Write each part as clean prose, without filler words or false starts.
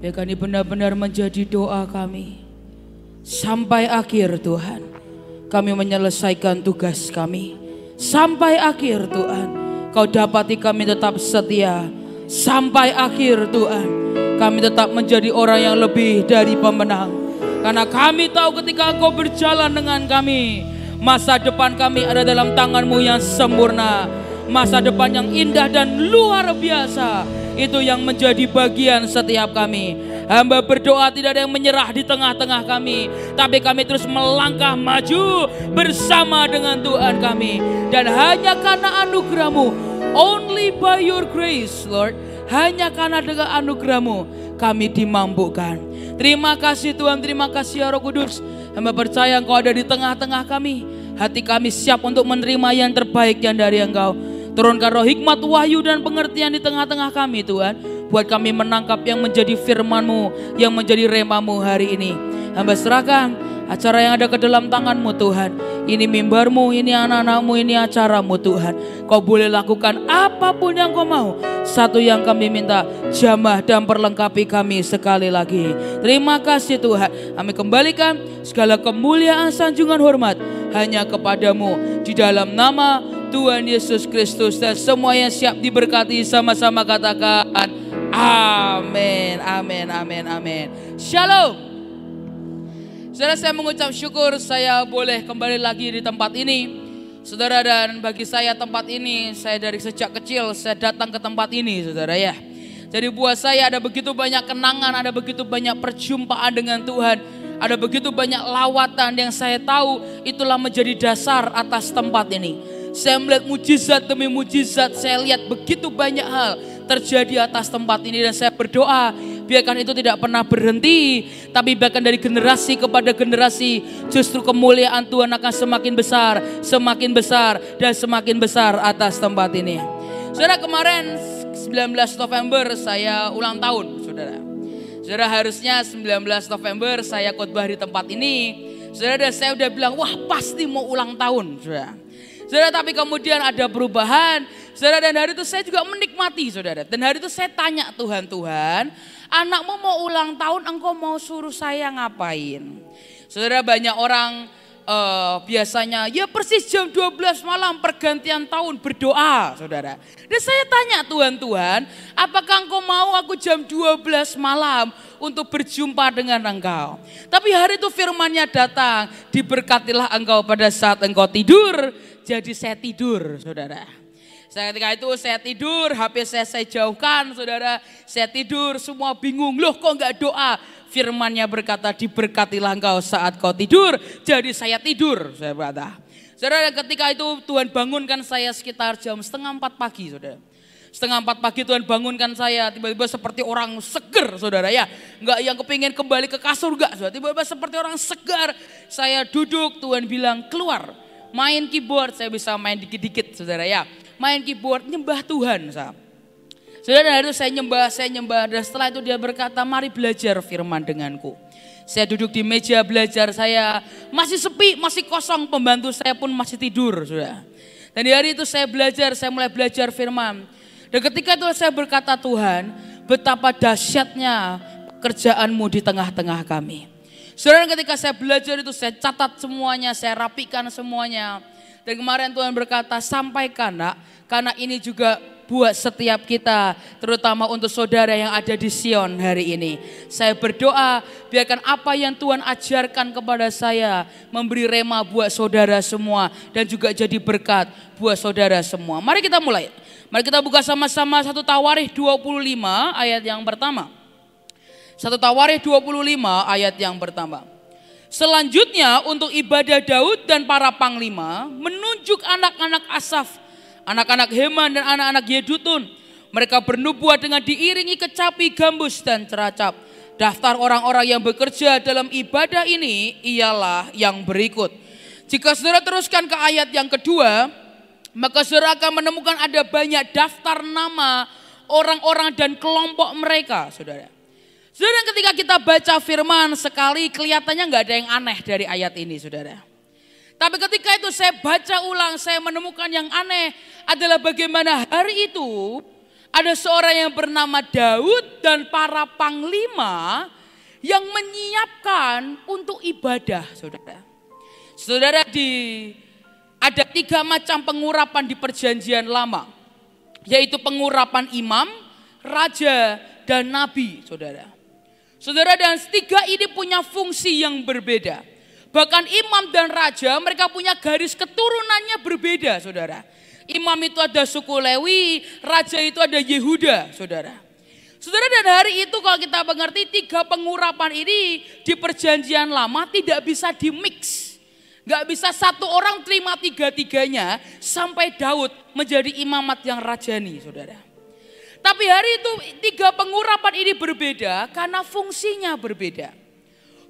Biarkan ini benar-benar menjadi doa kami. Sampai akhir Tuhan, kami menyelesaikan tugas kami. Sampai akhir Tuhan, Kau dapati kami tetap setia. Sampai akhir Tuhan, kami tetap menjadi orang yang lebih dari pemenang. Karena kami tahu ketika Engkau berjalan dengan kami, masa depan kami ada dalam tangan-Mu yang sempurna. Masa depan yang indah dan luar biasa, itu yang menjadi bagian setiap kami. Hamba berdoa tidak ada yang menyerah di tengah-tengah kami, tapi kami terus melangkah maju bersama dengan Tuhan kami. Dan hanya karena anugerah-Mu, only by your grace Lord, hanya karena dengan anugerah-Mu kami dimampukan. Terima kasih Tuhan, terima kasih ya Roh Kudus. Hamba percaya Engkau ada di tengah-tengah kami. Hati kami siap untuk menerima yang terbaik yang dari Engkau. Turunkan roh hikmat, wahyu dan pengertian di tengah-tengah kami Tuhan. Buat kami menangkap yang menjadi firman-Mu, yang menjadi rema-Mu hari ini. Hamba serahkan acara yang ada ke dalam tangan-Mu Tuhan. Ini mimbar-Mu, ini anak-anak-Mu, ini acara-Mu Tuhan. Kau boleh lakukan apapun yang Kau mau. Satu yang kami minta, jamah dan perlengkapi kami sekali lagi. Terima kasih Tuhan. Kami kembalikan segala kemuliaan, sanjungan, hormat hanya kepadamu. Di dalam nama Tuhan Yesus Kristus, dan semua yang siap diberkati sama-sama katakan amin, amin, amin, amin. Shalom. Saudara, saya mengucap syukur saya boleh kembali lagi di tempat ini. Saudara, dan bagi saya tempat ini, saya dari sejak kecil saya datang ke tempat ini saudara ya. Jadi buat saya ada begitu banyak kenangan, ada begitu banyak perjumpaan dengan Tuhan. Ada begitu banyak lawatan yang saya tahu itulah menjadi dasar atas tempat ini. Saya melihat mujizat demi mujizat, saya lihat begitu banyak hal terjadi atas tempat ini. Dan saya berdoa, biarkan itu tidak pernah berhenti, tapi bahkan dari generasi kepada generasi, justru kemuliaan Tuhan akan semakin besar, dan semakin besar atas tempat ini. Saudara, kemarin 19 November saya ulang tahun, saudara. Saudara, harusnya 19 November saya khotbah di tempat ini. Saudara, dan saya udah bilang, wah pasti mau ulang tahun, saudara. Saudara, tapi kemudian ada perubahan. Saudara, dan hari itu saya juga menikmati, saudara. Dan hari itu saya tanya Tuhan, anakmu mau ulang tahun, engkau mau suruh saya ngapain? Saudara, banyak orang biasanya ya persis jam 12 malam pergantian tahun berdoa, saudara. Dan saya tanya Tuhan, apakah engkau mau aku jam 12 malam untuk berjumpa dengan engkau? Tapi hari itu firman-Nya datang, diberkatilah engkau pada saat engkau tidur. Jadi saya tidur, saudara. Ketika itu saya tidur, HP saya jauhkan, saudara. Saya tidur, semua bingung, loh kok enggak doa? Firman-Nya berkata, diberkatilah engkau saat kau tidur. Jadi saya tidur, saya berkata. Saudara, ketika itu Tuhan bangunkan saya sekitar jam 3:30 pagi, saudara. 3:30 pagi Tuhan bangunkan saya, tiba-tiba seperti orang seger, saudara ya. Enggak yang kepingin kembali ke kasur, enggak, saudara. Tiba-tiba seperti orang segar. Saya duduk, Tuhan bilang keluar, main keyboard. Saya bisa main dikit-dikit, saudara ya. Main keyboard, nyembah Tuhan, saudara. Saudara, dari itu saya nyembah. Dan setelah itu dia berkata, mari belajar firman denganku. Saya duduk di meja belajar saya, masih sepi, masih kosong, pembantu saya pun masih tidur, saudara. Dan di hari itu saya mulai belajar firman. Dan ketika itu saya berkata, Tuhan, betapa dahsyatnya pekerjaan-Mu di tengah-tengah kami. Saudara, ketika saya belajar itu saya catat semuanya, saya rapikan semuanya. Dan kemarin Tuhan berkata, sampaikan nak, karena ini juga buat setiap kita, terutama untuk saudara yang ada di Sion hari ini. Saya berdoa, biarkan apa yang Tuhan ajarkan kepada saya memberi rema buat saudara semua, dan juga jadi berkat buat saudara semua. Mari kita mulai. Mari kita buka sama-sama 1 Tawarikh 25 ayat yang pertama. 1 Tawarikh 25 ayat yang pertama. Selanjutnya untuk ibadah Daud dan para panglima menunjuk anak-anak Asaf, anak-anak Heman dan anak-anak Yedutun. Mereka bernubuat dengan diiringi kecapi, gambus dan ceracap. Daftar orang-orang yang bekerja dalam ibadah ini ialah yang berikut. Jika saudara teruskan ke ayat yang kedua, maka saudara akan menemukan ada banyak daftar nama orang-orang dan kelompok mereka, saudara. Saudara, ketika kita baca firman sekali kelihatannya nggak ada yang aneh dari ayat ini, saudara. Tapi ketika itu saya baca ulang, saya menemukan yang aneh adalah bagaimana hari itu Ada seorang yang bernama Daud dan para panglima yang menyiapkan untuk ibadah, saudara. Saudara, ada 3 macam pengurapan di perjanjian lama, yaitu pengurapan imam, raja, dan nabi, saudara. Saudara, dan 3 ini punya fungsi yang berbeda. Bahkan imam dan raja mereka punya garis keturunannya berbeda, saudara. Imam itu ada suku Lewi, raja itu ada Yehuda, saudara. Saudara, dan hari itu kalau kita mengerti 3 pengurapan ini di perjanjian lama tidak bisa dimix. Gak bisa satu orang terima 3-3-nya sampai Daud menjadi imamat yang rajani, saudara. Tapi hari itu 3 pengurapan ini berbeda karena fungsinya berbeda.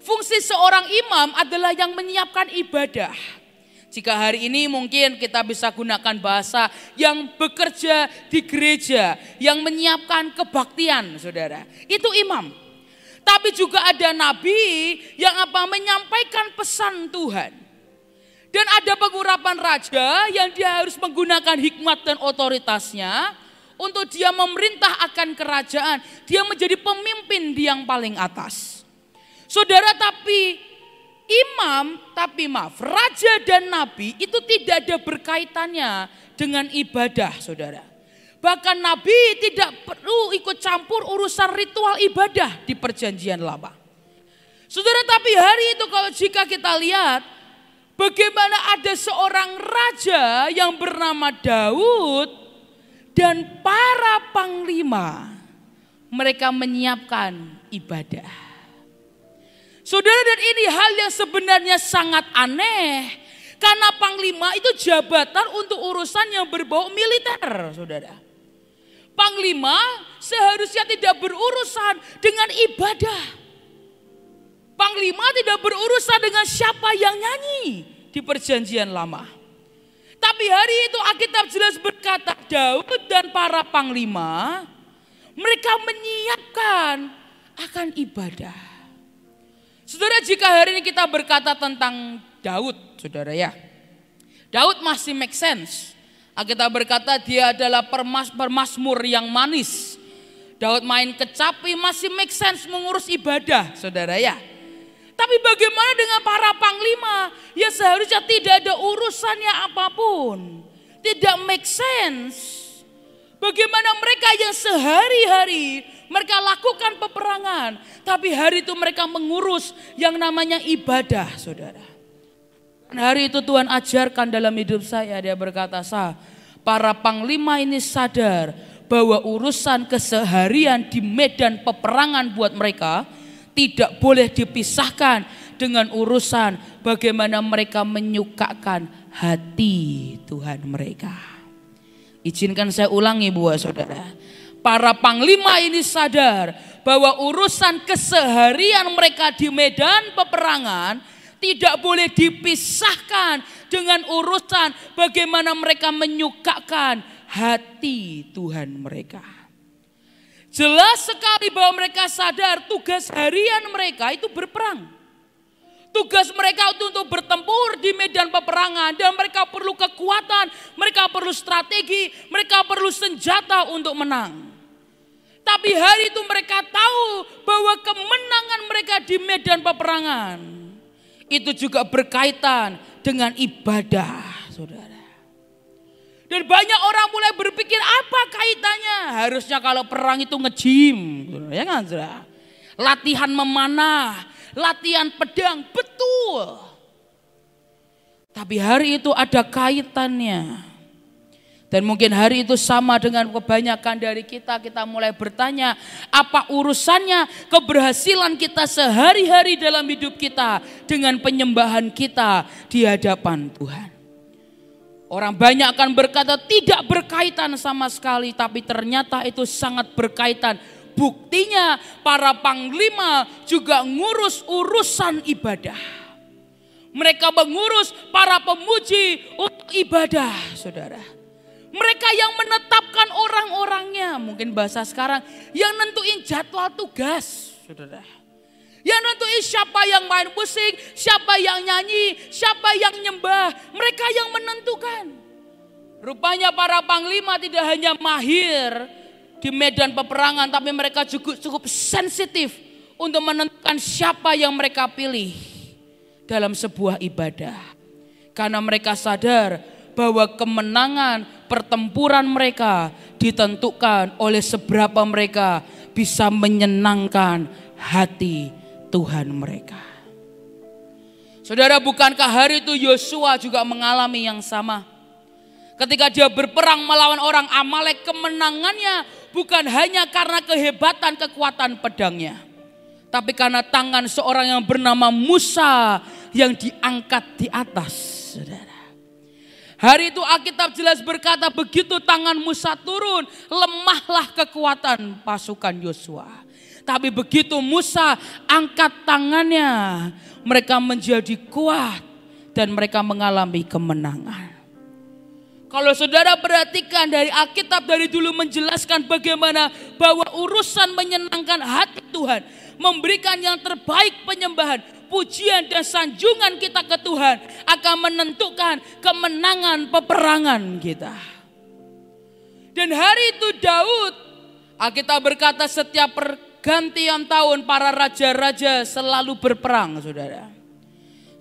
Fungsi seorang imam adalah yang menyiapkan ibadah. Jika hari ini mungkin kita bisa gunakan bahasa yang bekerja di gereja, yang menyiapkan kebaktian, saudara. Itu imam. Tapi juga ada nabi yang menyampaikan pesan Tuhan. Dan ada pengurapan raja yang dia harus menggunakan hikmat dan otoritasnya untuk dia memerintah akan kerajaan. Dia menjadi pemimpin di yang paling atas. Saudara, raja dan nabi itu tidak ada berkaitannya dengan ibadah, saudara. Bahkan nabi tidak perlu ikut campur urusan ritual ibadah di perjanjian lama. Saudara, tapi hari itu kalau jika kita lihat bagaimana ada seorang raja yang bernama Daud dan para panglima, mereka menyiapkan ibadah. Saudara, dan ini hal yang sebenarnya sangat aneh. Karena panglima itu jabatan untuk urusan yang berbau militer, saudara. Panglima seharusnya tidak berurusan dengan ibadah. Panglima tidak berurusan dengan siapa yang nyanyi di perjanjian lama. Tapi hari itu Alkitab jelas berkata Daud dan para panglima mereka menyiapkan akan ibadah. Saudara, jika hari ini kita berkata tentang Daud, saudara ya, Daud masih make sense. Kita berkata dia adalah permazmur yang manis. Daud main kecapi masih make sense mengurus ibadah, saudara ya. Tapi bagaimana dengan para panglima yang seharusnya tidak ada urusannya apapun, tidak make sense. Bagaimana mereka yang sehari-hari mereka lakukan peperangan, tapi hari itu mereka mengurus yang namanya ibadah, saudara. Dan hari itu Tuhan ajarkan dalam hidup saya, dia berkata, para panglima ini sadar bahwa urusan keseharian di medan peperangan buat mereka tidak boleh dipisahkan dengan urusan bagaimana mereka menyukakan hati Tuhan mereka. Izinkan saya ulangi buat saudara. Para panglima ini sadar bahwa urusan keseharian mereka di medan peperangan tidak boleh dipisahkan dengan urusan bagaimana mereka menyukakan hati Tuhan mereka. Jelas sekali bahwa mereka sadar tugas harian mereka itu berperang. Tugas mereka untuk bertempur di medan peperangan dan mereka perlu kekuatan, mereka perlu strategi, mereka perlu senjata untuk menang. Tapi hari itu mereka tahu bahwa kemenangan mereka di medan peperangan itu juga berkaitan dengan ibadah, saudara. Dan banyak orang mulai berpikir apa kaitannya? Harusnya kalau perang itu nge-gym, ya kan, saudara? Latihan memanah, latihan pedang, betul. Tapi hari itu ada kaitannya. Dan mungkin hari itu sama dengan kebanyakan dari kita mulai bertanya, apa urusannya keberhasilan kita sehari-hari dalam hidup kita dengan penyembahan kita di hadapan Tuhan. Orang banyak akan berkata tidak berkaitan sama sekali, tapi ternyata itu sangat berkaitan. Buktinya para panglima juga ngurus urusan ibadah. Mereka mengurus para pemuji untuk ibadah, saudara. Mereka yang menetapkan orang-orangnya, mungkin bahasa sekarang, yang nentuin jadwal tugas, saudara. Yang nentuin siapa yang main musik, siapa yang nyanyi, siapa yang nyembah, mereka yang menentukan. Rupanya para panglima tidak hanya mahir di medan peperangan, tapi mereka juga cukup sensitif untuk menentukan siapa yang mereka pilih dalam sebuah ibadah. Karena mereka sadar bahwa kemenangan pertempuran mereka ditentukan oleh seberapa mereka bisa menyenangkan hati Tuhan mereka. Saudara, bukankah hari itu Yosua juga mengalami yang sama? Ketika dia berperang melawan orang Amalek, kemenangannya bukan hanya karena kehebatan kekuatan pedangnya, tapi karena tangan seorang yang bernama Musa yang diangkat di atas, saudara. Hari itu Alkitab jelas berkata begitu tangan Musa turun, lemahlah kekuatan pasukan Yosua. Tapi begitu Musa angkat tangannya, mereka menjadi kuat dan mereka mengalami kemenangan. Kalau saudara perhatikan dari Alkitab dari dulu menjelaskan bagaimana bahwa urusan menyenangkan hati Tuhan, memberikan yang terbaik penyembahan, pujian dan sanjungan kita ke Tuhan akan menentukan kemenangan peperangan kita. Dan hari itu Daud, Alkitab berkata setiap pergantian tahun para raja-raja selalu berperang, saudara.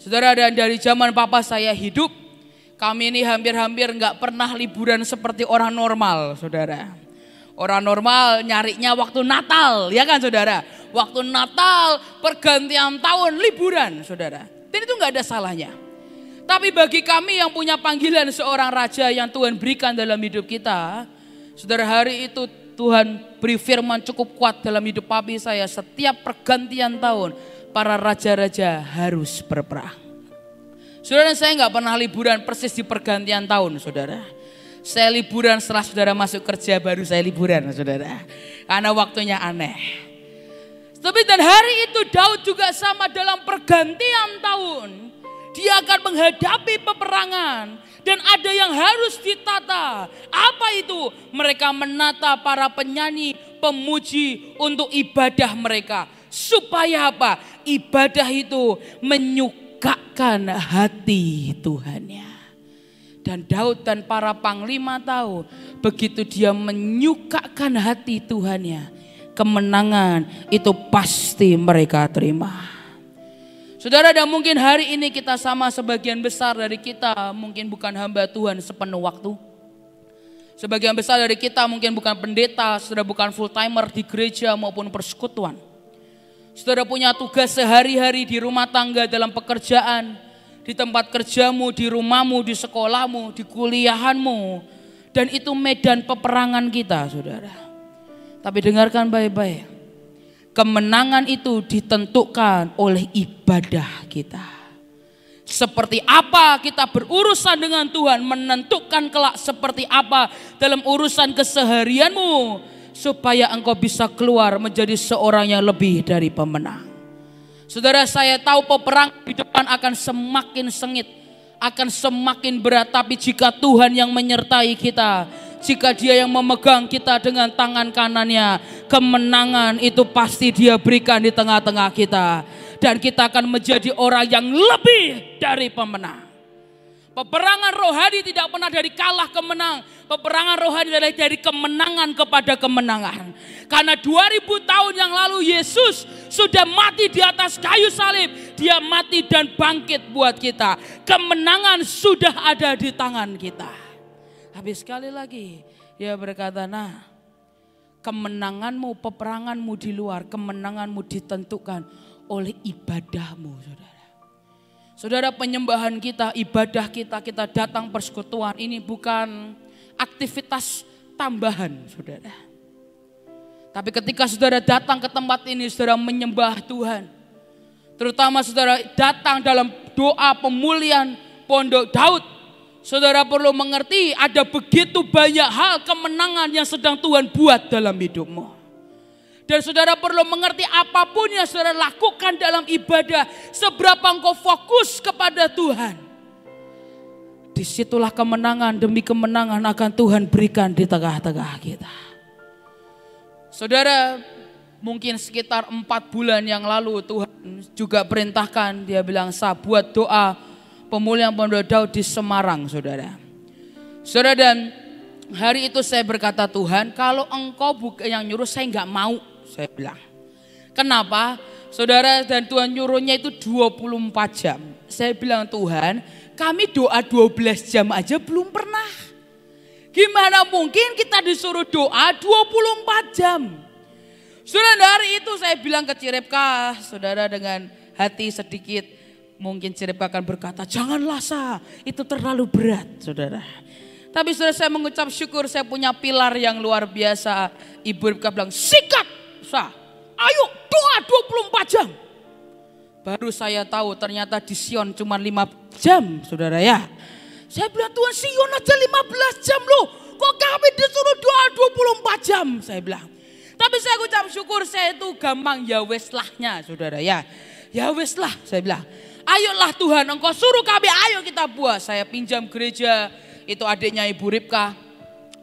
Saudara, dan dari zaman papa saya hidup, kami ini hampir-hampir nggak pernah liburan seperti orang normal, saudara. Orang normal nyarinya waktu Natal, ya kan saudara? Waktu Natal, pergantian tahun, liburan, saudara. Dan itu nggak ada salahnya. Tapi bagi kami yang punya panggilan seorang raja yang Tuhan berikan dalam hidup kita, saudara, hari itu Tuhan beri firman cukup kuat dalam hidup papi saya. Setiap pergantian tahun, para raja-raja harus berperang. Saudara, saya nggak pernah liburan persis di pergantian tahun, saudara. Saya liburan setelah saudara masuk kerja, baru saya liburan, saudara. Karena waktunya aneh. Tapi dan hari itu Daud juga sama dalam pergantian tahun. Dia akan menghadapi peperangan. Dan ada yang harus ditata. Apa itu? Mereka menata para penyanyi, pemuji untuk ibadah mereka. Supaya apa? Ibadah itu menyukakan hati Tuhannya. Dan Daud dan para panglima tahu, begitu dia menyukakan hati Tuhannya, kemenangan itu pasti mereka terima. Saudara, dan mungkin hari ini kita sama, sebagian besar dari kita mungkin bukan hamba Tuhan sepenuh waktu. Sebagian besar dari kita mungkin bukan pendeta, saudara bukan full timer di gereja maupun persekutuan. Saudara punya tugas sehari-hari di rumah tangga, dalam pekerjaan, di tempat kerjamu, di rumahmu, di sekolahmu, di kuliahanmu. Dan itu medan peperangan kita, saudara. Tapi dengarkan baik-baik. Kemenangan itu ditentukan oleh ibadah kita. Seperti apa kita berurusan dengan Tuhan, menentukan kelak seperti apa dalam urusan keseharianmu. Supaya engkau bisa keluar menjadi seorang yang lebih dari pemenang. Saudara, saya tahu peperangan di depan akan semakin sengit, akan semakin berat. Tapi jika Tuhan yang menyertai kita, jika Dia yang memegang kita dengan tangan kanannya, kemenangan itu pasti Dia berikan di tengah-tengah kita. Dan kita akan menjadi orang yang lebih dari pemenang. Peperangan rohani tidak pernah dari kalah ke menang. Peperangan rohani adalah dari kemenangan kepada kemenangan. Karena 2000 tahun yang lalu Yesus sudah mati di atas kayu salib. Dia mati dan bangkit buat kita. Kemenangan sudah ada di tangan kita. Tapi sekali lagi dia berkata, nah, kemenanganmu, peperanganmu di luar, kemenanganmu ditentukan oleh ibadahmu, saudara. Saudara, penyembahan kita, ibadah kita, kita datang persekutuan ini bukan aktivitas tambahan, saudara. Tapi ketika saudara datang ke tempat ini, saudara menyembah Tuhan. Terutama saudara datang dalam doa pemulihan Pondok Daud. Saudara perlu mengerti ada begitu banyak hal kemenangan yang sedang Tuhan buat dalam hidupmu. Dan saudara perlu mengerti apapun yang saudara lakukan dalam ibadah, seberapa engkau fokus kepada Tuhan, disitulah kemenangan demi kemenangan akan Tuhan berikan di tengah-tengah kita. Saudara, mungkin sekitar 4 bulan yang lalu Tuhan juga perintahkan, dia bilang, saya buat doa pemulihan Pondok Daud di Semarang, saudara. Saudara, dan Hari itu saya berkata, Tuhan kalau engkau bukan yang nyuruh saya nggak mau, saya bilang. Kenapa? Saudara, dan Tuhan nyuruhnya itu 24 jam. Saya bilang, Tuhan kami doa 12 jam aja belum pernah. Gimana mungkin kita disuruh doa 24 jam. Saudara, hari itu saya bilang ke Cirepka, saudara, dengan hati sedikit mungkin Cirepka akan berkata, janganlah Sa, itu terlalu berat, saudara. Tapi saudara, saya mengucap syukur saya punya pilar yang luar biasa. Ibu Ribka bilang, sikat Sa, ayo doa 24 jam. Baru saya tahu ternyata di Sion cuma 5 jam, saudara ya. Saya bilang, Tuhan Sion aja 15 jam loh, kok kami disuruh doa 24 jam, saya bilang. Tapi saya ucap syukur saya itu gampang, ya wes lahnya, saudara ya. Ya wes lah, saya bilang. Ayolah Tuhan, engkau suruh kami, ayo kita buat. Saya pinjam gereja, itu adiknya Ibu Ribka.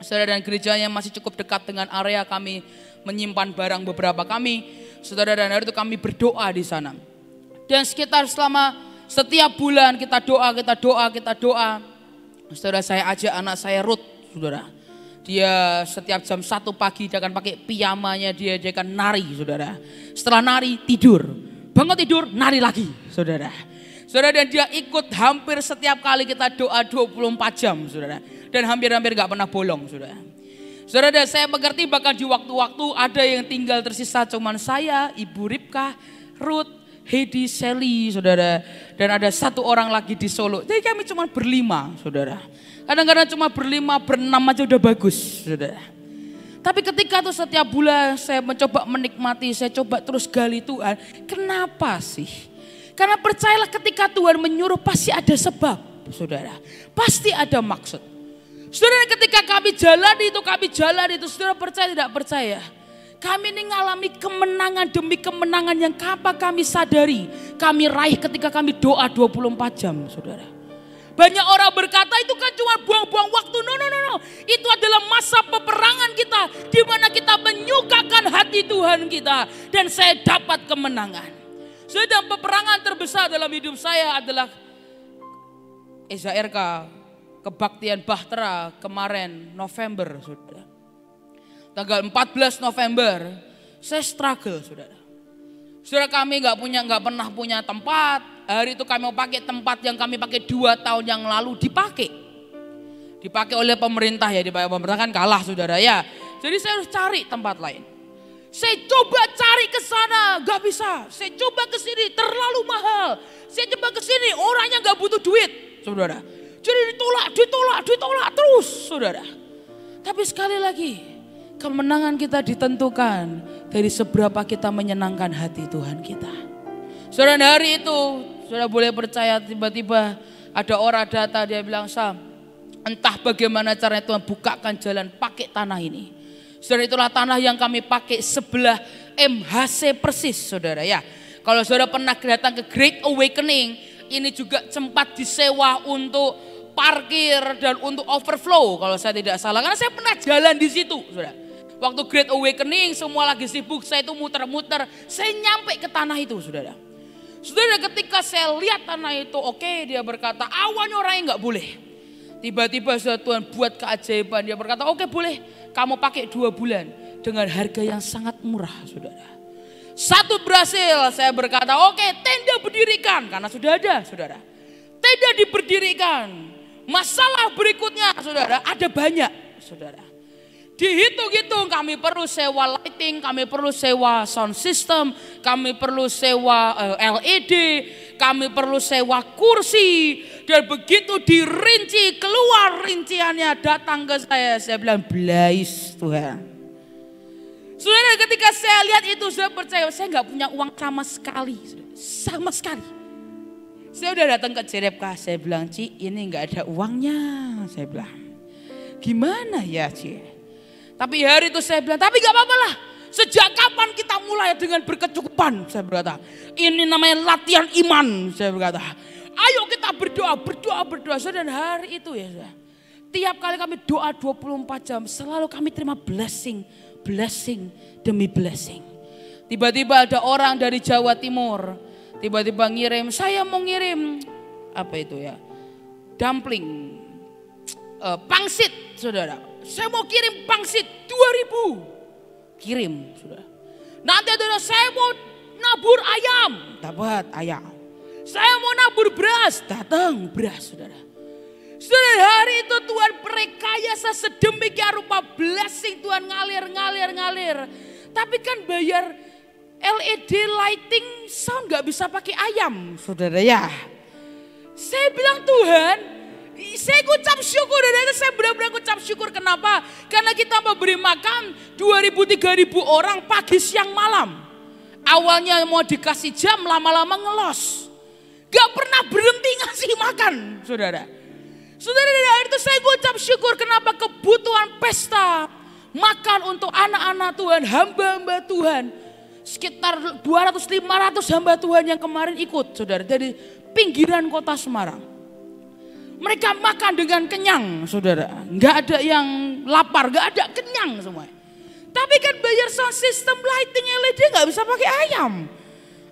Saudara, dan gerejanya masih cukup dekat dengan area kami menyimpan barang beberapa kami. Saudara, dan hari itu kami berdoa di sana. Dan sekitar selama setiap bulan kita doa. Saudara, saya ajak anak saya Ruth, saudara. Dia setiap jam 1 pagi dia akan pakai piyamanya, dia akan nari, saudara. Setelah nari tidur, bangun tidur nari lagi, saudara. Saudara, dan dia ikut hampir setiap kali kita doa 24 jam, saudara. Dan hampir-hampir gak pernah bolong, saudara. Saudara, dan saya mengerti bahkan di waktu-waktu ada yang tinggal tersisa cuman saya, Ibu Ribka, Ruth, Heidi, Sally, saudara. Dan ada 1 orang lagi di Solo. Jadi kami cuma berlima, saudara. Kadang-kadang cuma berlima, berenam aja udah bagus, saudara. Tapi ketika itu setiap bulan saya mencoba menikmati, saya coba terus gali Tuhan. Kenapa sih? Karena percayalah ketika Tuhan menyuruh pasti ada sebab, saudara. Pasti ada maksud. Saudara, ketika kami jalan itu, saudara percaya tidak percaya? Kami ini mengalami kemenangan demi kemenangan yang apa kami sadari. Kami raih ketika kami doa 24 jam, saudara. Banyak orang berkata itu kan cuma buang-buang waktu. No. Itu adalah masa peperangan kita. Di mana kita menyukakan hati Tuhan kita. Dan saya dapat kemenangan. Sedang peperangan terbesar dalam hidup saya adalah SHRK, kebaktian Bahtera kemarin November, saudara. Tanggal 14 November, saya struggle, saudara. Saudara, kami nggak pernah punya tempat. Hari itu kami mau pakai tempat yang kami pakai 2 tahun yang lalu dipakai oleh pemerintah ya, dipakai pemerintah kan kalah, saudara ya. Jadi saya harus cari tempat lain. Saya coba cari ke sana, gak bisa. Saya coba ke sini, terlalu mahal. Saya coba ke sini, orangnya gak butuh duit, saudara. Jadi ditolak terus, saudara. Tapi sekali lagi, kemenangan kita ditentukan dari seberapa kita menyenangkan hati Tuhan kita. Saudara, hari itu, saudara boleh percaya tiba-tiba ada orang datang, dia bilang, Sam, entah bagaimana caranya Tuhan bukakan jalan pakai tanah ini. Saudara, itulah tanah yang kami pakai sebelah MHC persis, saudara ya. Kalau saudara pernah datang ke Great Awakening, ini juga sempat disewa untuk parkir dan untuk overflow kalau saya tidak salah. Karena saya pernah jalan di situ, saudara. Waktu Great Awakening semua lagi sibuk, saya itu muter-muter, saya nyampe ke tanah itu, saudara. Saudara, ketika saya lihat tanah itu, oke, dia berkata, awalnya orangnya nggak boleh. Tiba-tiba Tuhan buat keajaiban, dia berkata, oke boleh, kamu pakai 2 bulan dengan harga yang sangat murah, saudara. 1 berhasil, saya berkata, oke, tenda berdirikan, karena sudah ada, saudara. Tenda diberdirikan. Masalah berikutnya, saudara, ada banyak, saudara. Dihitung-hitung kami perlu sewa lighting, kami perlu sewa sound system, kami perlu sewa LED, kami perlu sewa kursi. Dan begitu dirinci, keluar rinciannya, datang ke saya bilang, blais Tuhan. Saudara, ketika saya lihat itu, saya percaya saya nggak punya uang sama sekali. Saya udah datang ke Cirepka, saya bilang, Ci, ini nggak ada uangnya, saya bilang. Gimana ya, Ci? Tapi hari itu saya bilang, tapi gak apa-apa lah. Sejak kapan kita mulai dengan berkecukupan? Saya berkata, ini namanya latihan iman. Saya berkata, ayo kita berdoa. Dan hari itu ya, tiap kali kami doa 24 jam, selalu kami terima blessing demi blessing. Tiba-tiba ada orang dari Jawa Timur, tiba-tiba ngirim, saya mau ngirim, apa itu ya, dumpling, pangsit, saudara. saya mau kirim pangsit 2.000. Kirim, saudara. Nanti ada saya mau nabur ayam, dapat ayam. Saya mau nabur beras, datang beras, saudara. Saudara, hari itu Tuhan merekayasa sedemikian rupa, blessing Tuhan ngalir. Tapi kan bayar LED lighting sound gak bisa pakai ayam, saudara ya. Saya bilang Tuhan, saya ucap syukur, dan saya benar-benar ucap syukur. Kenapa? Karena kita memberi makan 2.000-3.000 orang pagi, siang, malam. Awalnya mau dikasih jam, lama-lama ngelos. Gak pernah berhenti ngasih makan, saudara. Saudara, dari akhir itu saya ucap syukur. Kenapa? Kebutuhan pesta makan untuk anak-anak Tuhan, hamba-hamba Tuhan. Sekitar 200-500 hamba Tuhan yang kemarin ikut, saudara, dari pinggiran kota Semarang. Mereka makan dengan kenyang, saudara. Nggak ada yang lapar, nggak ada, kenyang semua. Tapi kan bayar sound system lighting LED nggak bisa pakai ayam.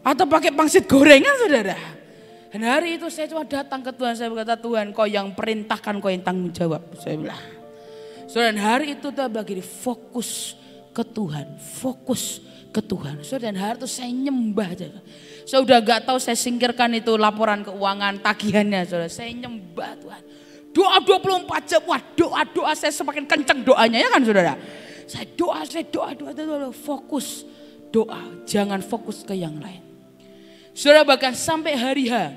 Atau pakai pangsit gorengan, saudara. Dan hari itu saya cuma datang ke Tuhan, saya berkata, Tuhan kau yang perintahkan, kau yang tanggung jawab. Saya bilang. Saudara, hari itu Tuhan bagi fokus ke Tuhan, fokus ke Tuhan. Saudara, dan hari itu saya nyembah aja. Saya udah gak tahu, saya singkirkan itu laporan keuangan, tagihannya, saudara. Saya nyembah Tuhan. Doa 24 jam, wah doa saya semakin kencang doanya, ya kan saudara. Saya doa, fokus doa, jangan fokus ke yang lain. Saudara, bahkan sampai hari H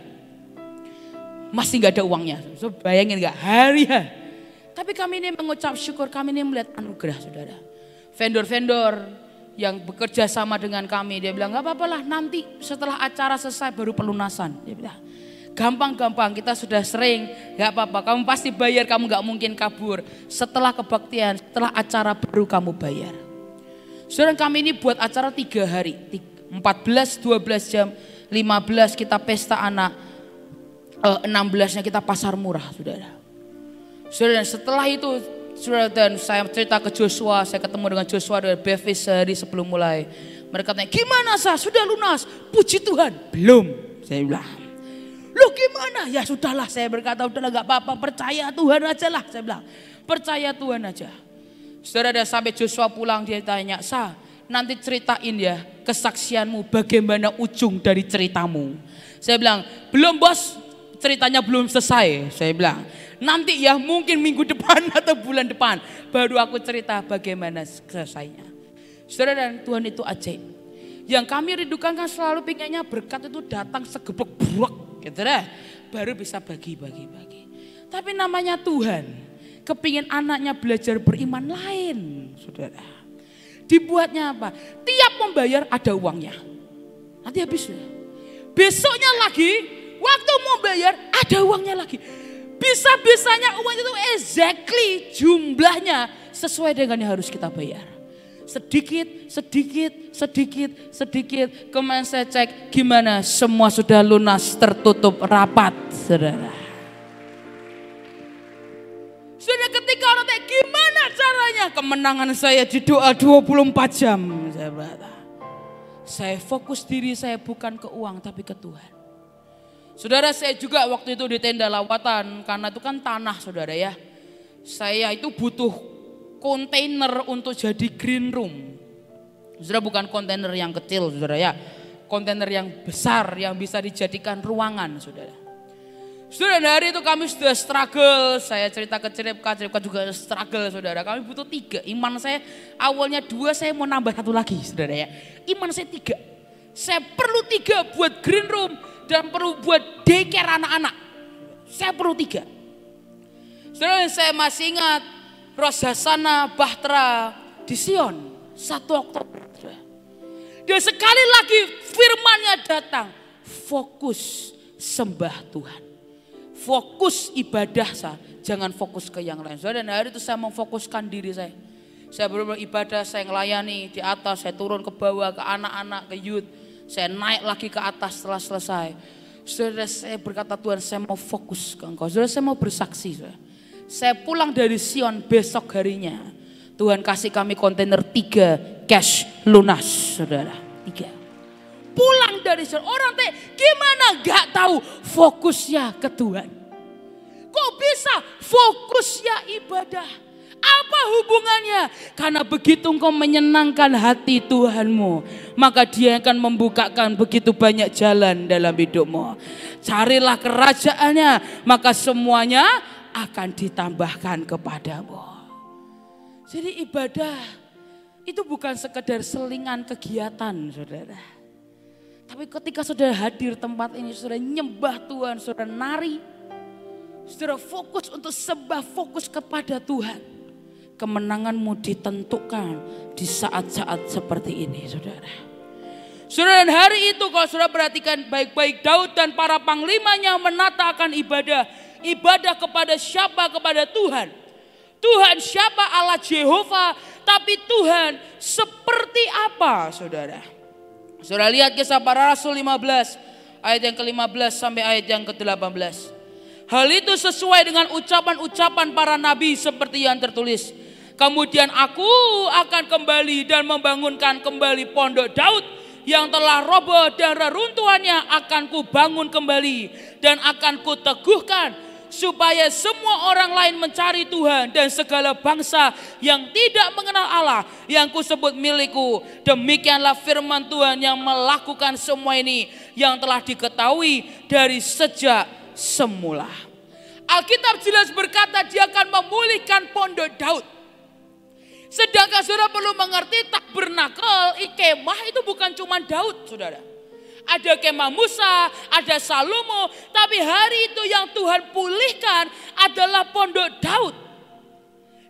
masih gak ada uangnya. So, bayangin gak, hari H. Tapi kami ini mengucap syukur, kami ini melihat anugerah, saudara. Vendor-vendor yang bekerja sama dengan kami, dia bilang gak apa-apa lah, nanti setelah acara selesai baru pelunasan. Dia bilang gampang-gampang, kita sudah sering, gak apa-apa, kamu pasti bayar, kamu gak mungkin kabur. Setelah kebaktian, setelah acara baru kamu bayar. Saudara, kami ini buat acara 3 hari, 14, 12 jam, 15 kita pesta anak, 16-nya kita pasar murah, saudara. Saudara, setelah itu, saudara, dan saya cerita ke Joshua, saya ketemu dengan Joshua dan Bevis sehari sebelum mulai. Mereka tanya, gimana Sa? Sudah lunas? Puji Tuhan. Belum, saya bilang. Loh gimana? Ya sudahlah, saya berkata, udahlah gak apa-apa, percaya Tuhan aja lah. Saya bilang, percaya Tuhan aja. Saudara, dan sampai Joshua pulang, dia tanya, Sa, nanti ceritain ya kesaksianmu, bagaimana ujung dari ceritamu. Saya bilang, belum bos, ceritanya belum selesai. Saya bilang, nanti ya mungkin minggu depan atau bulan depan baru aku cerita bagaimana selesainya. Saudara, dan Tuhan itu ajaib. Yang kami rindukan kan selalu pinginnya berkat itu datang segebek brok gitu deh, baru bisa bagi. Tapi namanya Tuhan kepingin anaknya belajar beriman lain, saudara. Dibuatnya apa? Tiap membayar ada uangnya. Nanti habis. Besoknya lagi, waktu mau bayar ada uangnya lagi. Bisa-bisanya uang itu exactly jumlahnya sesuai dengan yang harus kita bayar. Sedikit. Kemarin saya cek gimana, semua sudah lunas, tertutup rapat, saudara. Sudah ketika orang tanya gimana caranya, kemenangan saya di doa 24 jam. Saya berkata, saya fokus diri saya bukan ke uang tapi ke Tuhan. Saudara, saya juga waktu itu di tenda lawatan, karena itu kan tanah, saudara ya. Saya itu butuh kontainer untuk jadi green room. Saudara, bukan kontainer yang kecil, saudara ya. Kontainer yang besar yang bisa dijadikan ruangan, saudara. Saudara, hari itu kami sudah struggle. Saya cerita ke Ciripka juga struggle, saudara. Kami butuh 3. Iman saya awalnya 2, saya mau nambah 1 lagi, saudara ya. Iman saya 3. Saya perlu 3 buat green room dan perlu buat daycare anak-anak. Saya perlu 3. Saudara, saya masih ingat Rosasana Bahtera di Sion 1 Oktober. Dan sekali lagi firman-Nya datang, fokus sembah Tuhan. Fokus ibadah saya, jangan fokus ke yang lain. Saudara, dan hari itu saya memfokuskan diri saya. Saya benar-benar ibadah, saya melayani di atas, saya turun ke bawah, ke anak-anak, ke youth. Saya naik lagi ke atas setelah selesai. Saudara, saya berkata, Tuhan, saya mau fokus ke Engkau. Saudara, saya mau bersaksi. Saudara. Saya pulang dari Sion besok harinya. Tuhan kasih kami kontainer 3 cash lunas, saudara. 3. Pulang dari Sion, orang tanya gimana, gak tahu, fokusnya ke Tuhan. Kok bisa fokusnya ibadah? Apa hubungannya? Karena begitu engkau menyenangkan hati Tuhanmu, maka Dia akan membukakan begitu banyak jalan dalam hidupmu. Carilah kerajaannya, maka semuanya akan ditambahkan kepadamu. Jadi ibadah itu bukan sekedar selingan kegiatan, saudara. Tapi ketika saudara hadir tempat ini, saudara nyembah Tuhan, saudara nari, saudara fokus untuk sembah, fokus kepada Tuhan. Kemenanganmu ditentukan di saat-saat seperti ini, saudara. Saudara, dan hari itu kalau saudara perhatikan baik-baik, Daud dan para panglimanya menatakan ibadah. Ibadah kepada siapa? Kepada Tuhan. Tuhan siapa? Allah Yehova. Tapi Tuhan seperti apa, saudara? Saudara lihat Kisah Para Rasul 15 ayat yang ke-15 sampai ayat yang ke-18. Hal itu sesuai dengan ucapan-ucapan para nabi seperti yang tertulis. Kemudian aku akan kembali dan membangunkan kembali pondok Daud yang telah roboh, dan reruntuhannya akan kubangun kembali dan akan kuteguhkan, supaya semua orang lain mencari Tuhan dan segala bangsa yang tidak mengenal Allah yang kusebut milikku. Demikianlah firman Tuhan yang melakukan semua ini, yang telah diketahui dari sejak semula. Alkitab jelas berkata Dia akan memulihkan pondok Daud. Sedangkan saudara perlu mengerti, tabernakel, kemah itu bukan cuma Daud, saudara. Ada kemah Musa, ada Salomo, tapi hari itu yang Tuhan pulihkan adalah pondok Daud.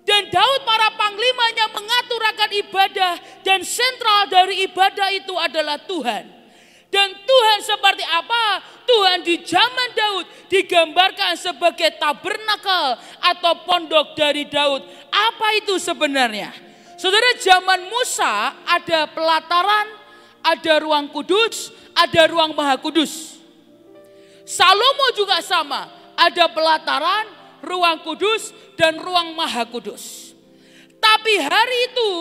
Dan Daud para panglimanya mengatur akan ibadah, dan sentral dari ibadah itu adalah Tuhan. Dan Tuhan seperti apa? Tuhan di zaman Daud digambarkan sebagai tabernakel atau pondok dari Daud. Apa itu sebenarnya? Saudara, zaman Musa ada pelataran, ada ruang kudus, ada ruang maha kudus. Salomo juga sama, ada pelataran, ruang kudus, dan ruang maha kudus. Tapi hari itu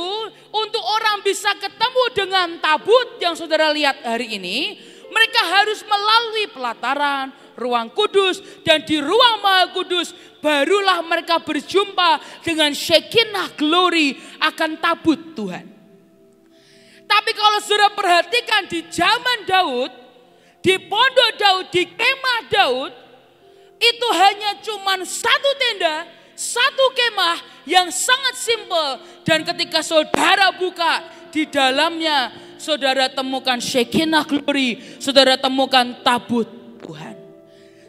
untuk orang bisa ketemu dengan tabut yang saudara lihat hari ini, mereka harus melalui pelataran, ruang kudus, dan di ruang maha kudus barulah mereka berjumpa dengan Shekinah glory akan tabut Tuhan. Tapi kalau saudara perhatikan di zaman Daud, di pondok Daud, di kemah Daud, itu hanya cuman satu tenda, satu kemah yang sangat simpel. Dan ketika saudara buka, di dalamnya saudara temukan Shekinah glory, saudara temukan tabut Tuhan.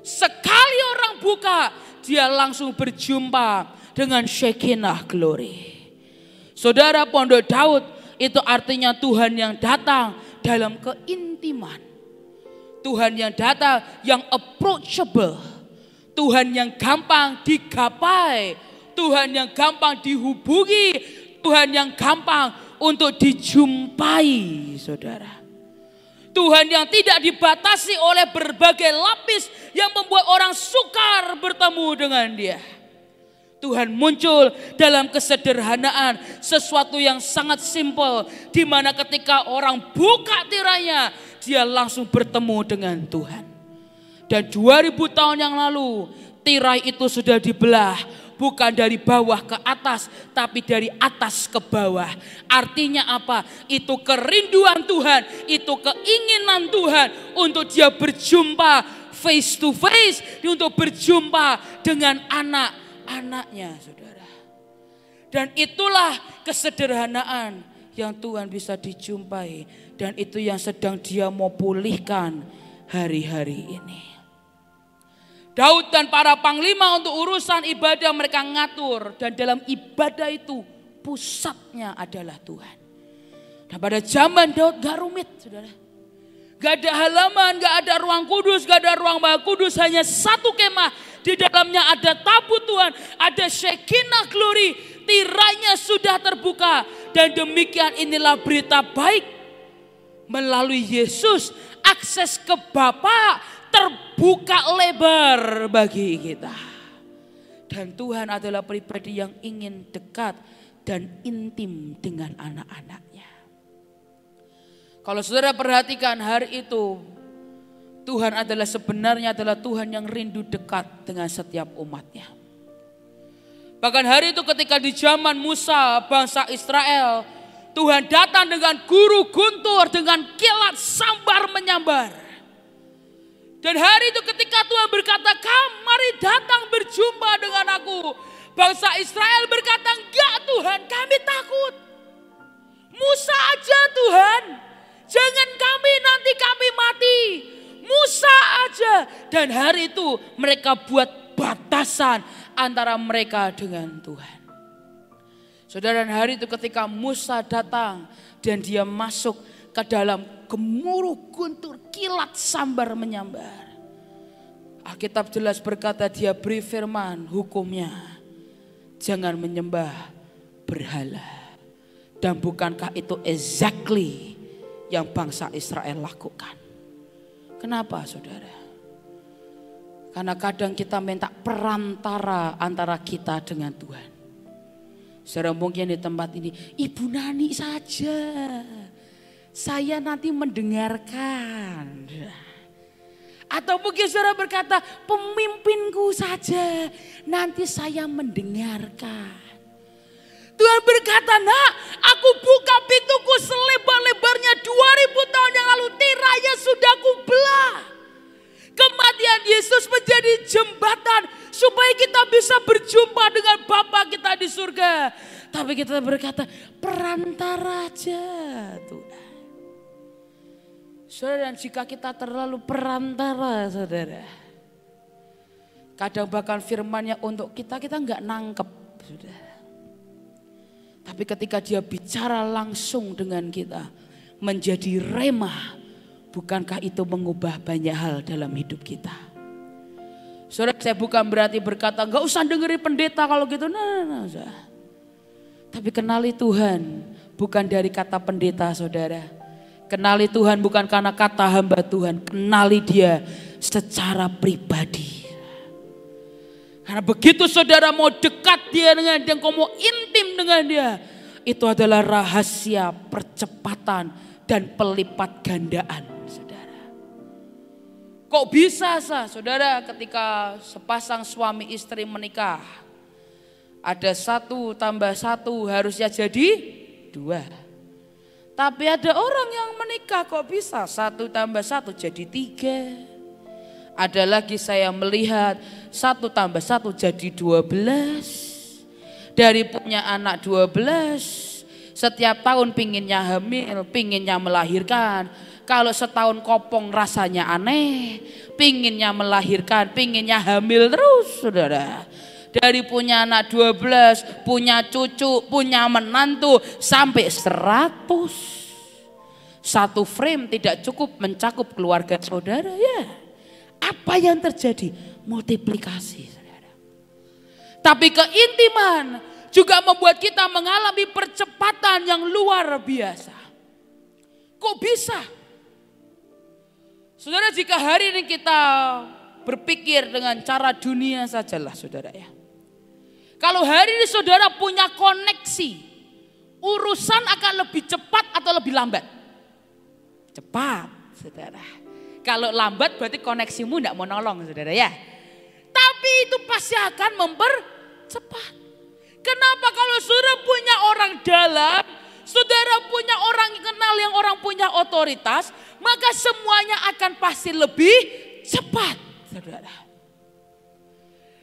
Sekali orang buka, dia langsung berjumpa dengan Shekinah glory. Saudara, pondok Daud itu artinya Tuhan yang datang dalam keintiman. Tuhan yang datang yang approachable. Tuhan yang gampang digapai, Tuhan yang gampang dihubungi, Tuhan yang gampang untuk dijumpai, saudara. Tuhan yang tidak dibatasi oleh berbagai lapis yang membuat orang sukar bertemu dengan Dia. Tuhan muncul dalam kesederhanaan, sesuatu yang sangat simpel, di mana ketika orang buka tirainya, dia langsung bertemu dengan Tuhan. Dan 2000 tahun yang lalu tirai itu sudah dibelah, bukan dari bawah ke atas, tapi dari atas ke bawah. Artinya apa? Itu kerinduan Tuhan, itu keinginan Tuhan untuk dia berjumpa face to face, untuk berjumpa dengan anak-anaknya, saudara. Dan itulah kesederhanaan yang Tuhan bisa dijumpai, dan itu yang sedang Dia mau pulihkan hari-hari ini. Daud dan para panglima untuk urusan ibadah mereka ngatur, dan dalam ibadah itu pusatnya adalah Tuhan. Dan pada zaman Daud gak rumit, saudara. Gak ada halaman, gak ada ruang kudus, gak ada ruang maha kudus, hanya satu kemah. Di dalamnya ada tabut Tuhan, ada Shekinah glory, tirainya sudah terbuka. Dan demikian inilah berita baik. Melalui Yesus akses ke Bapa terbuka lebar bagi kita. Dan Tuhan adalah pribadi yang ingin dekat dan intim dengan anak-anaknya. Kalau saudara perhatikan hari itu, Tuhan sebenarnya adalah Tuhan yang rindu dekat dengan setiap umatnya. Bahkan hari itu ketika di zaman Musa bangsa Israel, Tuhan datang dengan guru guntur, dengan kilat sambar menyambar. Dan hari itu ketika Tuhan berkata, mari datang berjumpa dengan aku. Bangsa Israel berkata, enggak Tuhan, kami takut. Musa aja Tuhan, jangan kami, nanti kami mati. Musa aja. Dan hari itu mereka buat batasan antara mereka dengan Tuhan. Saudara, hari itu ketika Musa datang dan dia masuk ke dalam gemuruh guntur, kilat sambar menyambar. Alkitab jelas berkata, dia beri firman hukumnya, jangan menyembah berhala. Dan bukankah itu exactly yang bangsa Israel lakukan? Kenapa saudara? Karena kadang kita minta perantara antara kita dengan Tuhan. Saudara, mungkin di tempat ini, Ibu Nani saja, saya nanti mendengarkan. Atau mungkin saudara berkata, pemimpinku saja, nanti saya mendengarkan. Tuhan berkata, nak, aku buka pintuku selebar-lebarnya 2000 tahun yang lalu, tirainya sudah kubelah. Kematian Yesus menjadi jembatan supaya kita bisa berjumpa dengan Bapa kita di surga. Tapi kita berkata, perantara aja Tuhan. Saudara, dan jika kita terlalu perantara saudara, kadang bahkan firman-Nya untuk kita nggak nangkep saudara. Tapi ketika dia bicara langsung dengan kita, menjadi rema, bukankah itu mengubah banyak hal dalam hidup kita? Saudara, saya bukan berarti berkata gak usah dengerin pendeta kalau gitu. Nah. Tapi kenali Tuhan bukan dari kata pendeta saudara. Kenali Tuhan bukan karena kata hamba Tuhan. Kenali dia secara pribadi. Karena begitu saudara mau dekat dia dengan dia, kau mau intim dengan dia, itu adalah rahasia percepatan dan pelipat gandaan saudara. Kok bisa saudara ketika sepasang suami istri menikah, ada 1 tambah 1 harusnya jadi 2. Tapi ada orang yang menikah kok bisa 1 tambah 1 jadi 3. Ada lagi saya melihat 1 tambah 1 jadi 12. Dari punya anak 12, setiap tahun pinginnya hamil, pinginnya melahirkan. Kalau setahun kopong rasanya aneh, pinginnya melahirkan, pinginnya hamil terus saudara. Dari punya anak 12, punya cucu, punya menantu sampai 100. 1 frame tidak cukup mencakup keluarga saudara ya. Apa yang terjadi? Multiplikasi saudara. Tapi keintiman juga membuat kita mengalami percepatan yang luar biasa. Kok bisa? Saudara, jika hari ini kita berpikir dengan cara dunia sajalah saudara ya. Kalau hari ini saudara punya koneksi, urusan akan lebih cepat atau lebih lambat? Cepat saudara. Kalau lambat berarti koneksimu tidak mau nolong saudara ya. Tapi itu pasti akan mempercepat. Kenapa? Kalau saudara punya orang dalam, saudara punya orang kenal yang orang punya otoritas, maka semuanya akan pasti lebih cepat saudara.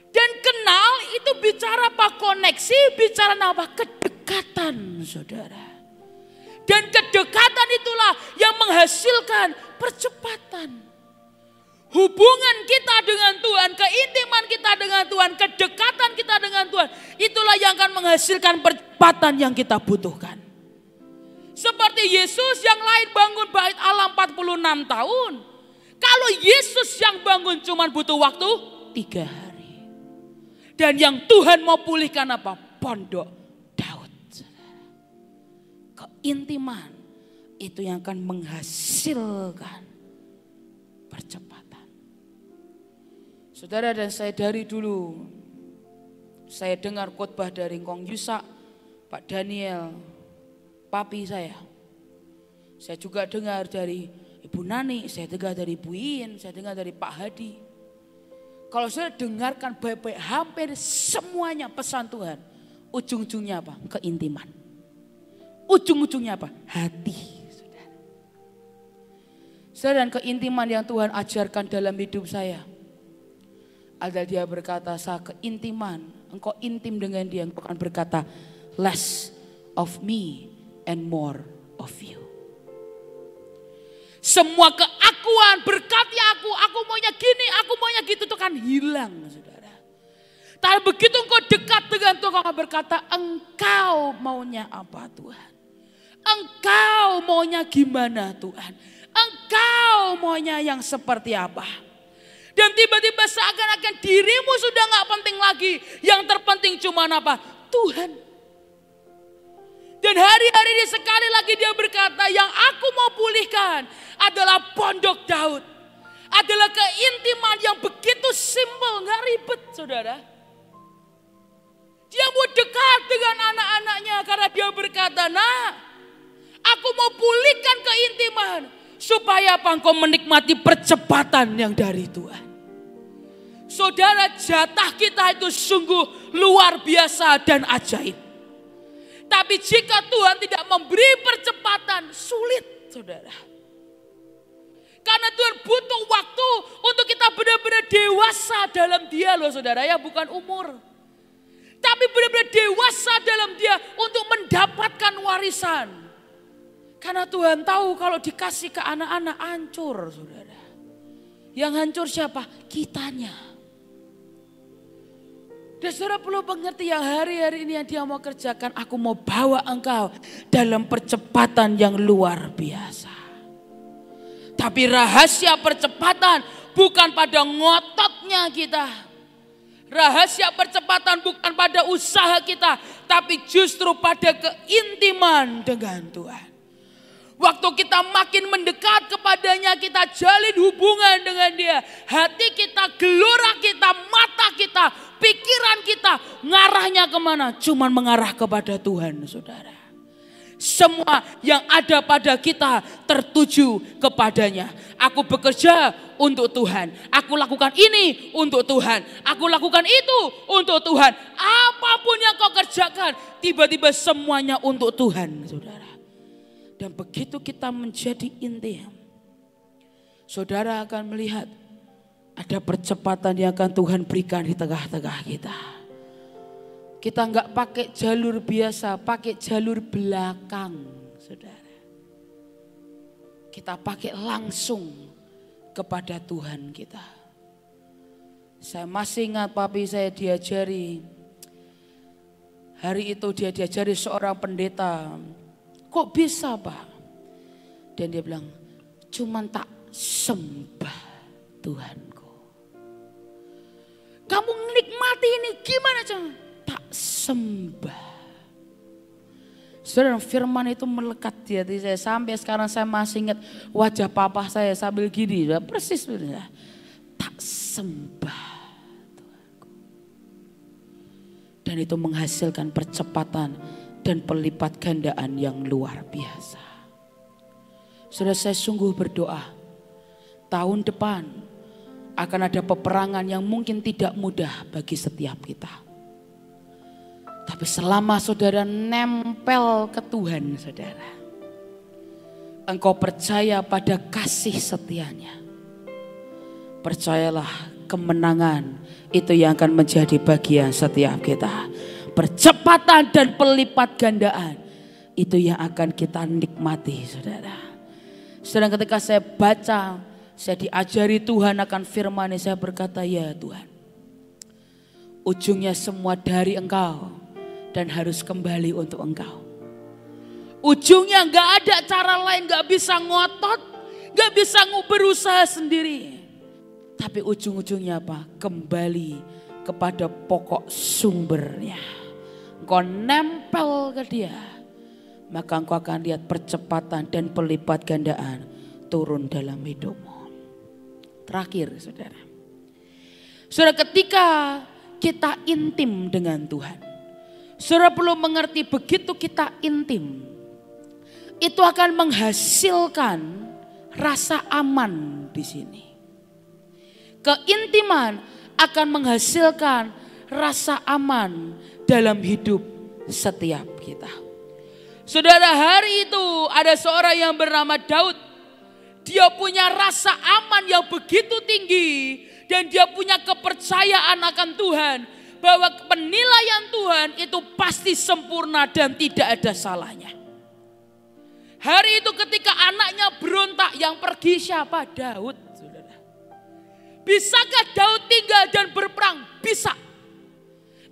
Dan kenal itu bicara apa? Koneksi, bicara apa? Kedekatan saudara. Dan kedekatan itulah yang menghasilkan percepatan. Hubungan kita dengan Tuhan, keintiman kita dengan Tuhan, kedekatan kita dengan Tuhan, itulah yang akan menghasilkan percepatan yang kita butuhkan. Seperti Yesus yang lain bangun bait Allah 46 tahun. Kalau Yesus yang bangun cuma butuh waktu 3 hari. Dan yang Tuhan mau pulihkan apa? Pondok Daud. Keintiman itu yang akan menghasilkan percepatan. Saudara, dan saya dari dulu, saya dengar khotbah dari Kong Yusak, Pak Daniel, papi saya. Saya juga dengar dari Ibu Nani, saya dengar dari Ibu Iin, saya dengar dari Pak Hadi. Kalau saya dengarkan baik-baik, hampir semuanya pesan Tuhan, ujung-ujungnya apa? Keintiman. Ujung-ujungnya apa? Hati. Saudara, dan keintiman yang Tuhan ajarkan dalam hidup saya. Ada dia berkata, saat keintiman, engkau intim dengan dia, engkau akan berkata, less of me and more of you. Semua keakuan, berkati aku maunya gini, aku maunya gitu, itu kan hilang, saudara. Tapi begitu engkau dekat dengan Tuhan, engkau berkata, engkau maunya apa Tuhan? Engkau maunya gimana Tuhan? Engkau maunya yang seperti apa? Dan tiba-tiba seakan-akan dirimu sudah gak penting lagi. Yang terpenting cuma apa? Tuhan. Dan hari-hari ini sekali lagi dia berkata, yang aku mau pulihkan adalah pondok Daud. Adalah keintiman yang begitu simpel, gak ribet saudara. Dia mau dekat dengan anak-anaknya karena dia berkata, nah aku mau pulihkan keintiman. Supaya apa? Engkau menikmati percepatan yang dari Tuhan. Saudara, jatah kita itu sungguh luar biasa dan ajaib. Tapi jika Tuhan tidak memberi percepatan, sulit saudara. Karena Tuhan butuh waktu untuk kita benar-benar dewasa dalam dia loh saudara ya, bukan umur. Tapi benar-benar dewasa dalam dia untuk mendapatkan warisan. Karena Tuhan tahu kalau dikasih ke anak-anak hancur saudara. Yang hancur siapa? Kitanya. Dan saudara perlu mengerti yang hari-hari ini yang dia mau kerjakan. Aku mau bawa engkau dalam percepatan yang luar biasa. Tapi rahasia percepatan bukan pada ngototnya kita. Rahasia percepatan bukan pada usaha kita. Tapi justru pada keintiman dengan Tuhan. Waktu kita makin mendekat kepadanya, kita jalin hubungan dengan dia. Hati kita, gelora kita, mata kita, pikiran kita, ngarahnya kemana? Cuman mengarah kepada Tuhan, saudara. Semua yang ada pada kita tertuju kepadanya. Aku bekerja untuk Tuhan. Aku lakukan ini untuk Tuhan. Aku lakukan itu untuk Tuhan. Apapun yang kau kerjakan, tiba-tiba semuanya untuk Tuhan, saudara. Dan begitu kita menjadi intim, saudara akan melihat ada percepatan yang akan Tuhan berikan di tengah-tengah kita. Kita nggak pakai jalur biasa, pakai jalur belakang, saudara. Kita pakai langsung kepada Tuhan kita. Saya masih ingat papi saya diajari, hari itu dia diajari seorang pendeta. Kok bisa Pak? Dan dia bilang, cuman tak sembah Tuhanku. Kamu nikmati ini gimana cara? Tak sembah. Saudara, firman itu melekat di hati saya. Sampai sekarang saya masih ingat wajah papa saya sambil gini. Persis sebenarnya. Tak sembah Tuhanku. Dan itu menghasilkan percepatan dan pelipat gandaan yang luar biasa. Saudara, saya sungguh berdoa tahun depan akan ada peperangan yang mungkin tidak mudah bagi setiap kita. Tapi selama saudara nempel ke Tuhan saudara, engkau percaya pada kasih setianya, percayalah kemenangan itu yang akan menjadi bagian setiap kita. Percepatan dan pelipat gandaan itu yang akan kita nikmati saudara. Sedang ketika saya baca, saya diajari Tuhan akan firman ini, saya berkata ya Tuhan. Ujungnya semua dari engkau dan harus kembali untuk engkau. Ujungnya gak ada cara lain, gak bisa ngotot, gak bisa berusaha sendiri. Tapi ujung-ujungnya apa? Kembali kepada pokok sumbernya. Engkau nempel ke dia, maka engkau akan lihat percepatan dan pelipat gandaan turun dalam hidupmu. Terakhir saudara. Saudara, ketika kita intim dengan Tuhan, saudara perlu mengerti begitu kita intim, itu akan menghasilkan rasa aman di sini. Keintiman akan menghasilkan rasa aman dalam hidup setiap kita. Saudara, hari itu ada seorang yang bernama Daud. Dia punya rasa aman yang begitu tinggi dan dia punya kepercayaan akan Tuhan bahwa penilaian Tuhan itu pasti sempurna dan tidak ada salahnya. Hari itu ketika anaknya berontak, yang pergi siapa? Daud, saudara. Bisakah Daud tinggal dan berperang? Bisa.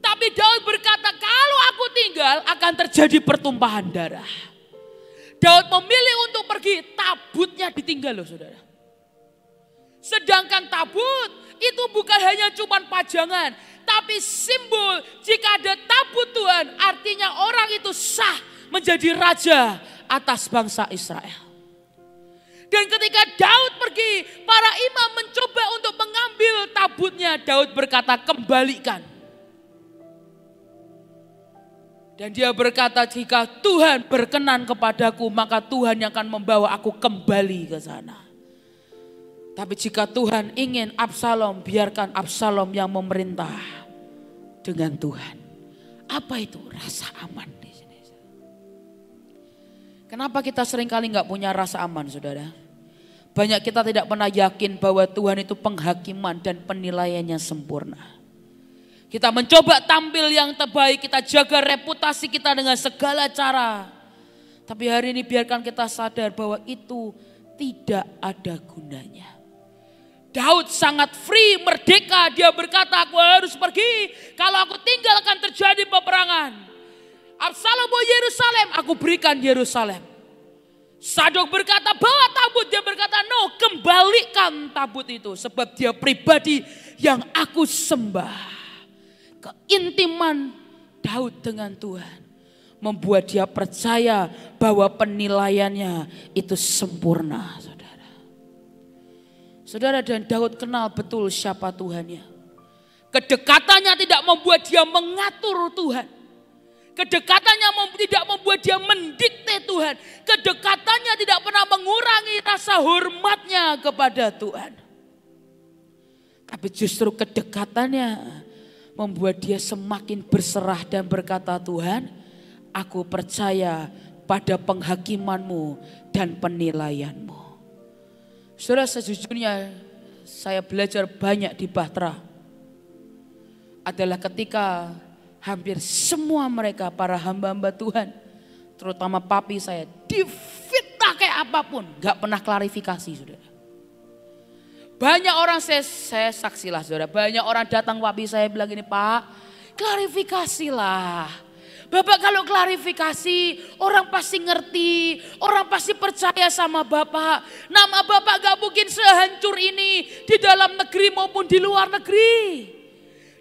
Tapi Daud berkata, kalau aku tinggal akan terjadi pertumpahan darah. Daud memilih untuk pergi, tabutnya ditinggal loh saudara. Sedangkan tabut itu bukan hanya cuman pajangan, tapi simbol jika ada tabut Tuhan, artinya orang itu sah menjadi raja atas bangsa Israel. Dan ketika Daud pergi, para imam mencoba untuk mengambil tabutnya. Daud berkata, kembalikan. Dan dia berkata, jika Tuhan berkenan kepadaku, maka Tuhan yang akan membawa aku kembali ke sana. Tapi jika Tuhan ingin Absalom, biarkan Absalom yang memerintah dengan Tuhan. Apa itu rasa aman di sini? Kenapa kita seringkali nggak punya rasa aman, saudara? Banyak kita tidak pernah yakin bahwa Tuhan itu penghakiman dan penilaiannya sempurna. Kita mencoba tampil yang terbaik, kita jaga reputasi kita dengan segala cara. Tapi hari ini biarkan kita sadar bahwa itu tidak ada gunanya. Daud sangat free, merdeka. Dia berkata, aku harus pergi. Kalau aku tinggal akan terjadi peperangan. Absalom mau Yerusalem, aku berikan Yerusalem. Sadok berkata, bawa tabut. Dia berkata, no, kembalikan tabut itu. Sebab dia pribadi yang aku sembah. Keintiman Daud dengan Tuhan membuat dia percaya bahwa penilaiannya itu sempurna, saudara. Saudara, dan Daud kenal betul siapa Tuhannya. Kedekatannya tidak membuat dia mengatur Tuhan. Kedekatannya tidak membuat dia mendikte Tuhan. Kedekatannya tidak pernah mengurangi rasa hormatnya kepada Tuhan. Tapi justru kedekatannya membuat dia semakin berserah dan berkata, Tuhan, aku percaya pada penghakiman-Mu dan penilaian-Mu. Saudara, sejujurnya saya belajar banyak di Bahtera. Adalah ketika hampir semua mereka para hamba-hamba Tuhan, terutama papi saya, difitnah kayak apapun, gak pernah klarifikasi, saudara. Banyak orang, saya saksilah saudara, banyak orang datang papi saya bilang gini, Pak, klarifikasilah. Bapak kalau klarifikasi, orang pasti ngerti, orang pasti percaya sama Bapak. Nama Bapak gak mungkin sehancur ini di dalam negeri maupun di luar negeri.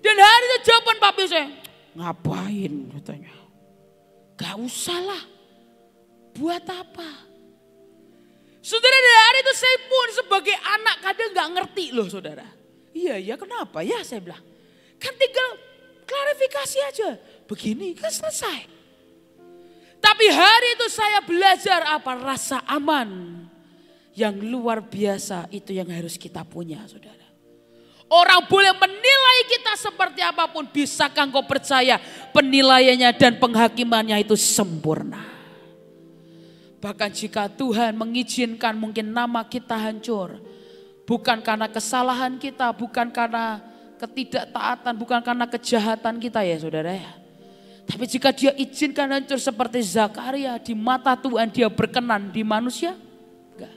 Dan hari itu jawaban papi saya, ngapain katanya? Gak usah lah, buat apa? Saudara, dari hari itu saya pun sebagai anak kadang gak ngerti loh saudara. Iya kenapa ya saya bilang. Kan tinggal klarifikasi aja. Begini kan selesai. Tapi hari itu saya belajar apa? Rasa aman yang luar biasa itu yang harus kita punya saudara. Orang boleh menilai kita seperti apapun. Bisakah engkau percaya penilaiannya dan penghakimannya itu sempurna. Bahkan jika Tuhan mengizinkan mungkin nama kita hancur. Bukan karena kesalahan kita, bukan karena ketidaktaatan, bukan karena kejahatan kita ya saudara ya. Tapi jika dia izinkan hancur seperti Zakaria, di mata Tuhan dia berkenan, di manusia enggak.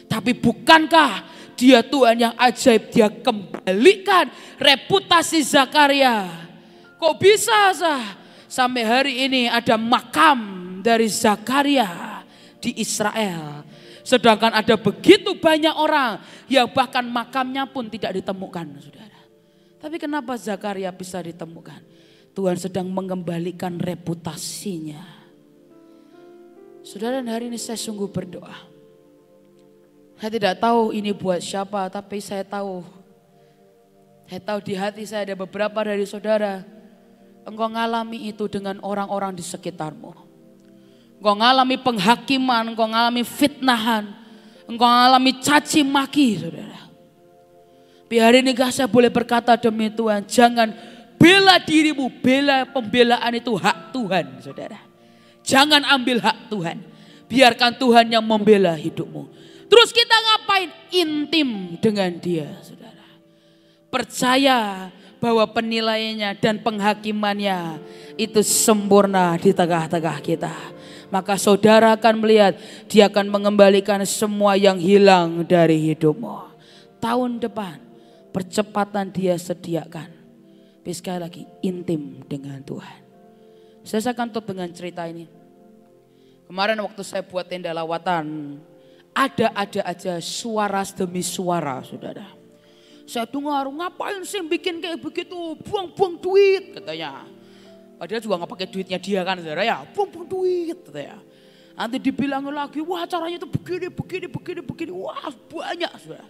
Tapi bukankah dia Tuhan yang ajaib, dia kembalikan reputasi Zakaria. Kok bisa sampai hari ini ada makam dari Zakaria di Israel. Sedangkan ada begitu banyak orang yang bahkan makamnya pun tidak ditemukan, saudara. Tapi kenapa Zakaria bisa ditemukan? Tuhan sedang mengembalikan reputasinya. Saudara, dan hari ini saya sungguh berdoa. Saya tidak tahu ini buat siapa, tapi saya tahu di hati saya ada beberapa dari saudara. Engkau ngalami itu dengan orang-orang di sekitarmu. Engkau ngalami penghakiman, engkau ngalami fitnahan, engkau ngalami caci maki, saudara. Tapi Tapi hari ini saya boleh berkata demi Tuhan, jangan bela dirimu, bela pembelaan itu hak Tuhan, saudara. Jangan ambil hak Tuhan, biarkan Tuhan yang membela hidupmu. Terus kita ngapain? Intim dengan dia, saudara. Percaya bahwa penilaiannya dan penghakimannya itu sempurna di tengah-tengah kita. Maka saudara akan melihat dia akan mengembalikan semua yang hilang dari hidupmu. Tahun depan percepatan dia sediakan. Tapi sekali lagi intim dengan Tuhan. Saya akan tutup dengan cerita ini. Kemarin waktu saya buat tenda lawatan, ada aja suara demi suara, saudara. Saya dengar, ngapain sih bikin kayak begitu, buang-buang duit katanya. Padahal juga nggak pakai duitnya dia kan, saudara ya, buang-buang duit katanya. Nanti dibilang lagi, wah caranya itu begini, wah banyak, saudara.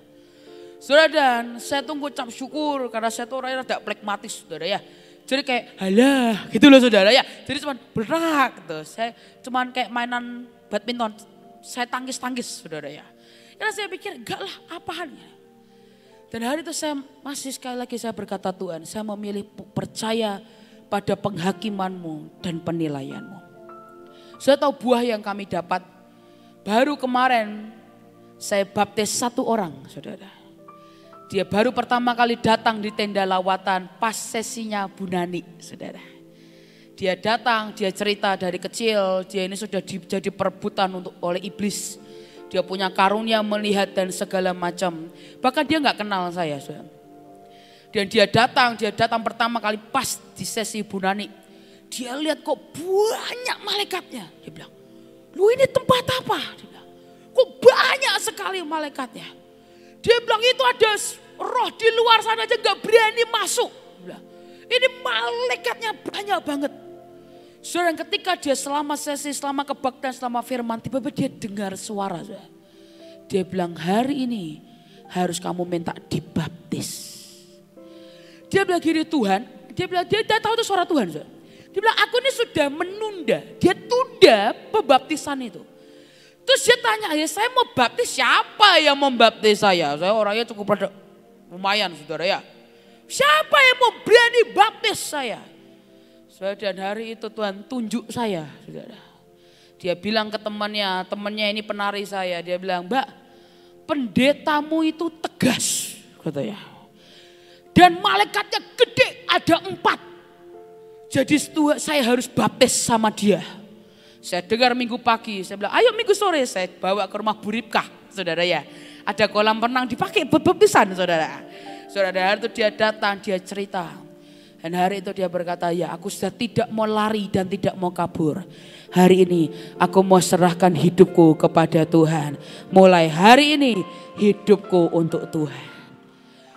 Saudara, dan saya tunggu cap syukur karena saya tuh orangnya rada pragmatis, saudara ya. Jadi kayak halah gitu loh, saudara ya. Jadi cuman berak gitu. Saya cuman kayak mainan badminton, saya tangkis, saudara ya. Karena saya pikir enggak lah, apaan ya. Dan hari itu saya masih sekali lagi saya berkata, Tuhan, saya memilih percaya pada penghakimanmu dan penilaianmu. Saya tahu buah yang kami dapat. Baru kemarin saya baptis 1 orang, saudara. Dia baru pertama kali datang di tenda lawatan pas sesinya Bu Nani, saudara. Dia datang, dia cerita dari kecil, dia ini sudah jadi perebutan oleh iblis. Dia punya karunia melihat dan segala macam. Bahkan dia nggak kenal saya, saudara. Dan dia datang pertama kali pas di sesi Bu Nani. Dia lihat kok banyak malaikatnya. Dia bilang, lu ini tempat apa? Dia bilang, kok banyak sekali malaikatnya. Dia bilang itu ada roh di luar sana aja gak berani masuk. Dia bilang, ini malaikatnya banyak banget. Saudara, ketika dia selama sesi, selama kebaktian, selama firman, tiba-tiba dia dengar suara. Saudara. Dia bilang, hari ini harus kamu minta dibaptis. Dia bilang gini, Tuhan, dia tahu itu suara Tuhan. Saudara. Dia bilang, aku ini sudah menunda, dia tunda pembaptisan itu. Terus dia tanya, ya saya mau baptis, siapa yang membaptis saya? Saya orangnya cukup lumayan, saudara ya. Siapa yang mau berani baptis saya? Saudara, dan hari itu Tuhan tunjuk saya, saudara. Dia bilang ke temannya ini penari saya. Dia bilang, Mbak, pendetamu itu tegas, katanya. Dan malaikatnya gede, ada 4. Jadi saya harus baptis sama dia. Saya dengar minggu pagi, saya bilang, ayo minggu sore saya bawa ke rumah Bu Ripkah, saudara ya. Ada kolam renang dipakai buat baptisan, saudara. Saudara, hari itu dia datang, dia cerita. Dan hari itu dia berkata, ya aku sudah tidak mau lari dan tidak mau kabur. Hari ini aku mau serahkan hidupku kepada Tuhan. Mulai hari ini hidupku untuk Tuhan.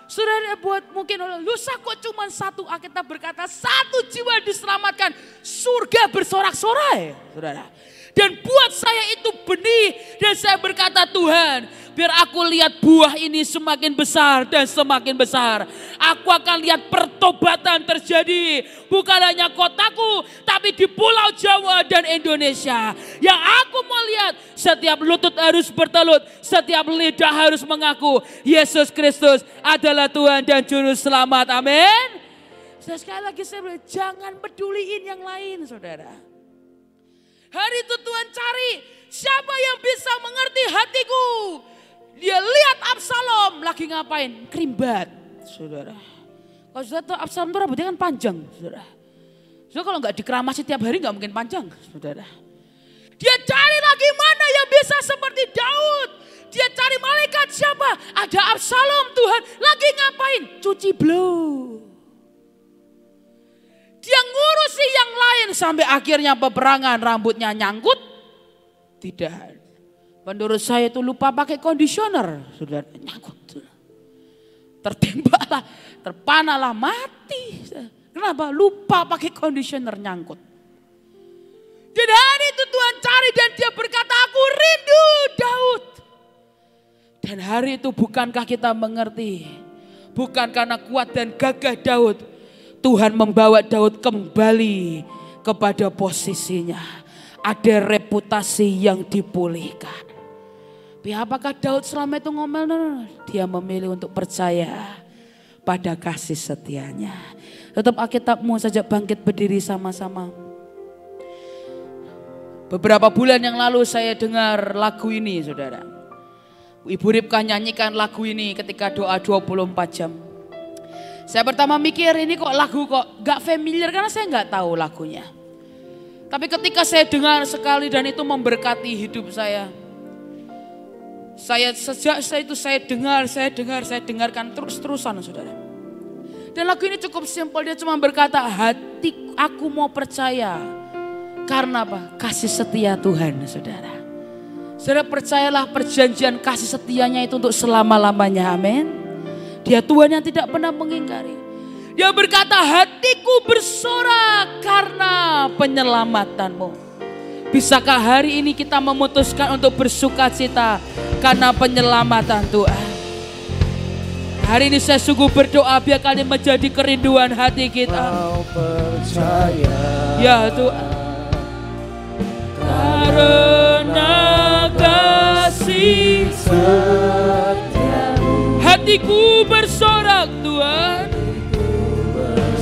Saudara, buat mungkin lusa kok cuma 1, Alkitab berkata 1 jiwa diselamatkan, surga bersorak-sorai, saudara. Dan buat saya itu benih, dan saya berkata, Tuhan, biar aku lihat buah ini semakin besar dan semakin besar. Aku akan lihat pertobatan terjadi, bukan hanya kotaku, tapi di Pulau Jawa dan Indonesia. Yang aku mau lihat, setiap lutut harus bertelut, setiap lidah harus mengaku Yesus Kristus adalah Tuhan dan Juru Selamat. Amin. Sekali lagi saya bilang, jangan peduliin yang lain, saudara. Hari itu Tuhan cari siapa yang bisa mengerti hatiku. Dia lihat Absalom lagi ngapain? Kerimbat, saudara. Kalau sudah tahu Absalom itu rambutnya kan panjang, saudara. So kalau nggak dikeramasi tiap hari nggak mungkin panjang, saudara. Dia cari lagi mana yang bisa seperti Daud. Dia cari malaikat siapa? Ada Absalom, Tuhan lagi ngapain? Cuci blow. Dia ngurusi yang lain sampai akhirnya peperangan rambutnya nyangkut. Tidak. Menurut saya itu lupa pakai conditioner. Sudah nyangkut. Tertembaklah, terpanalah, mati. Kenapa? Lupa pakai conditioner, nyangkut. Dan hari itu Tuhan cari dan dia berkata, aku rindu Daud. Dan hari itu bukankah kita mengerti? Bukan karena kuat dan gagah Daud. Tuhan membawa Daud kembali kepada posisinya. Ada reputasi yang dipulihkan. Tapi apakah Daud selama itu ngomel? Dia memilih untuk percaya pada kasih setianya. Tetap Alkitabmu saja, bangkit berdiri sama-sama. Beberapa bulan yang lalu saya dengar lagu ini, saudara. Ibu Ripka nyanyikan lagu ini ketika doa 24 jam. Saya pertama mikir ini kok lagu kok gak familiar karena saya gak tahu lagunya. Tapi ketika saya dengar sekali dan itu memberkati hidup saya. Sejak saya dengarkan terus-terusan, saudara. Dan lagu ini cukup simpel, dia cuma berkata, hati aku mau percaya. Karena apa? Kasih setia Tuhan, saudara. Saudara, percayalah perjanjian kasih setianya itu untuk selama-lamanya, amin. Dia Tuhan yang tidak pernah mengingkari. Dia berkata, hatiku bersorak karena penyelamatanmu. Bisakah hari ini kita memutuskan untuk bersuka cita karena penyelamatan Tuhan? Hari ini saya sungguh berdoa biar kali menjadi kerinduan hati kita. Kau percaya, ya Tuhan, karena kasih setiamu, hatiku bersorak Tuhan,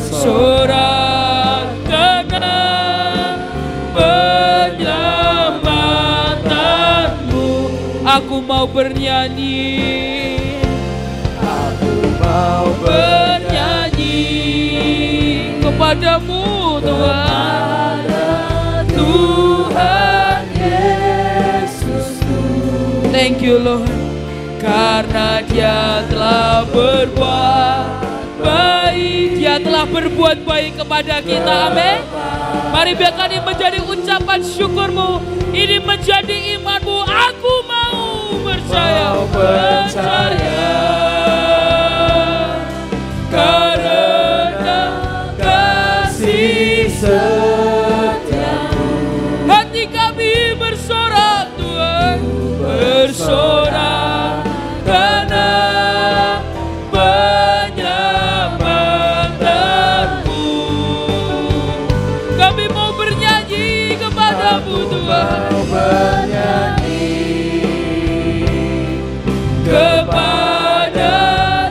sorak karena penyelamatanmu. Aku mau bernyanyi, aku mau bernyanyi kepadamu Tuhan, Tuhan Yesusku. Thank you Lord, karena Dia telah berbuat baik, Dia telah berbuat baik kepada kita, amin. Mari biarkan ini menjadi ucapan syukurmu, ini menjadi imanmu. Aku mau percaya, karena kasih setiamu. Hati kami bersorak Tuhan, bersorak karena penyelamatanmu. Kami mau bernyanyi kepadamu Tuhan, kepada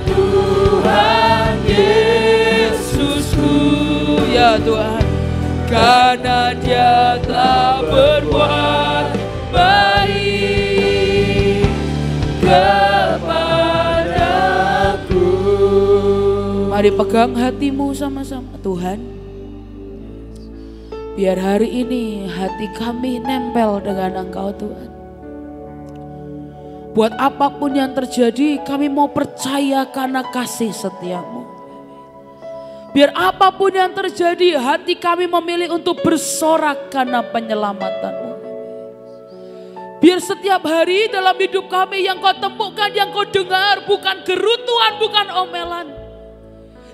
Tuhan Yesusku, ya Tuhan, karena Dia telah berbuat baik kepadaku. Mari pegang hatimu sama-sama. Tuhan, biar hari ini hati kami nempel dengan Engkau Tuhan. Buat apapun yang terjadi, kami mau percaya karena kasih setiamu. Biar apapun yang terjadi, hati kami memilih untuk bersorak karena penyelamatanmu. Biar setiap hari dalam hidup kami yang kau temukan, yang kau dengar bukan gerutuan, bukan omelan.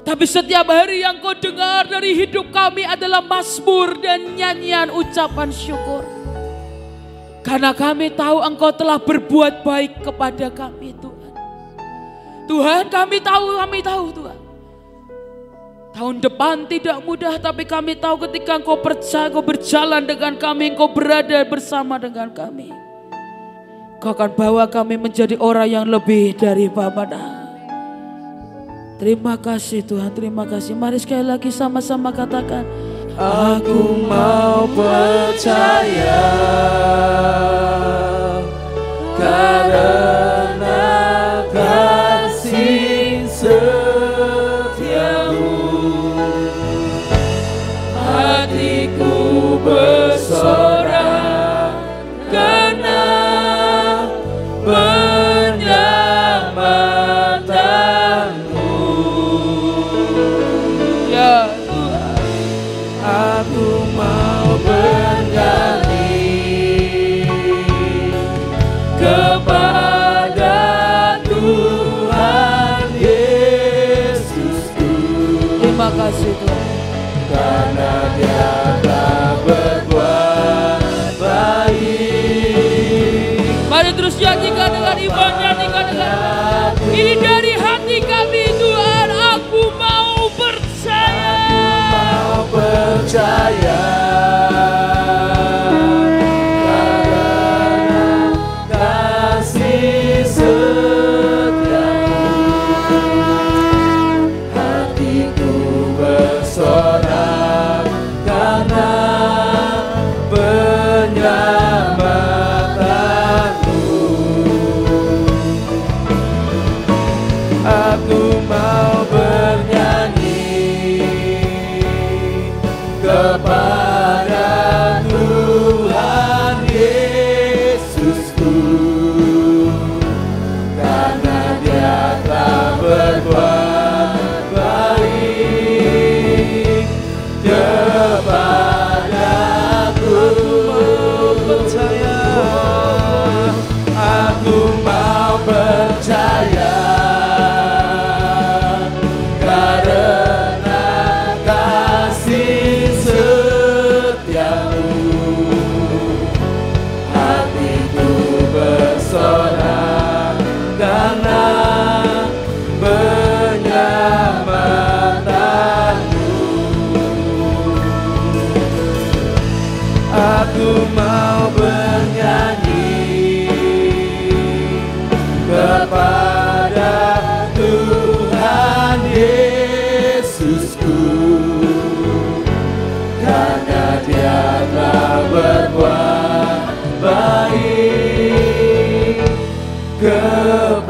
Tapi setiap hari yang kau dengar dari hidup kami adalah mazmur dan nyanyian ucapan syukur. Karena kami tahu Engkau telah berbuat baik kepada kami Tuhan. Tuhan, kami tahu Tuhan. Tahun depan tidak mudah, tapi kami tahu ketika Engkau percaya, Engkau berjalan dengan kami, Engkau berada bersama dengan kami. Engkau akan bawa kami menjadi orang yang lebih daripada. Terima kasih Tuhan, terima kasih. Mari sekali lagi sama-sama katakan, aku mau percaya karena kasih setiamu. Hatiku bersorak karena penyelamatanmu. Ya Tuhan, aku mau bernyanyi kepada Tuhan Yesusku. terima kasih Tuhan. Karena Dia telah berbuat baik. Mari terus nyanyikan dengan iman, nyanyikan dengan ini dari hati kami Tuhan. Aku mau percaya, Mau percaya karena kasih setiamu. kepada Tuhan Yesusku, karena Dia telah berbuat baik kepadaku. Aku mau percaya, karena kasih setiamu, hatiku bersorak karena penyelamatanmu. Aku mau bernyanyi kepada Tuhan Yesusku, karena Dia telah berbuat baik kepada